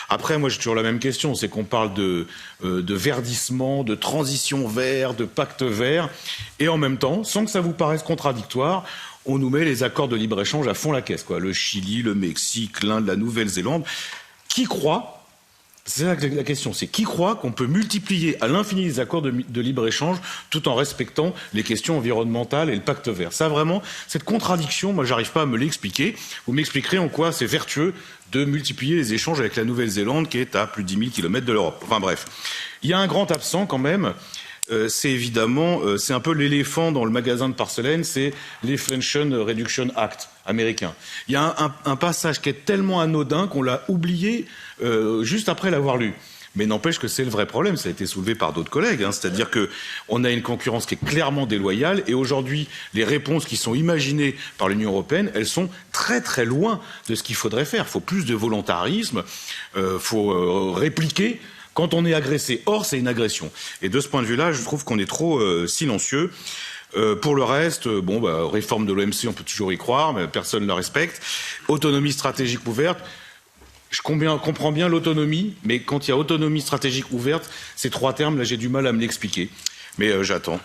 Après, moi, j'ai toujours la même question, c'est qu'on parle de verdissement, de transition vert, de pacte vert, et en même temps, sans que ça vous paraisse contradictoire, on nous met les accords de libre-échange à fond la caisse, quoi. Le Chili, le Mexique, l'Inde, la Nouvelle-Zélande. Qui croit, c'est ça la question, c'est qui croit qu'on peut multiplier à l'infini les accords de libre-échange tout en respectant les questions environnementales et le pacte vert? Ça, vraiment, cette contradiction, moi, j'arrive pas à me l'expliquer. Vous m'expliquerez en quoi c'est vertueux de multiplier les échanges avec la Nouvelle-Zélande, qui est à plus de 10 000 kilomètres de l'Europe. Enfin bref. Il y a un grand absent quand même. C'est évidemment, c'est un peu l'éléphant dans le magasin de porcelaine, c'est l'Inflation Reduction Act américain. Il y a un passage qui est tellement anodin qu'on l'a oublié juste après l'avoir lu. Mais n'empêche que c'est le vrai problème, ça a été soulevé par d'autres collègues, hein, c'est-à-dire qu'on a une concurrence qui est clairement déloyale et aujourd'hui, les réponses qui sont imaginées par l'Union européenne, elles sont très très loin de ce qu'il faudrait faire. Il faut plus de volontarisme, faut répliquer quand on est agressé. Or, c'est une agression. Et de ce point de vue-là, je trouve qu'on est trop silencieux. Pour le reste, réforme de l'OMC, on peut toujours y croire, mais personne ne la respecte. Autonomie stratégique ouverte. Je comprends bien l'autonomie, mais quand il y a autonomie stratégique ouverte, ces trois termes, là, j'ai du mal à me l'expliquer. Mais j'attends.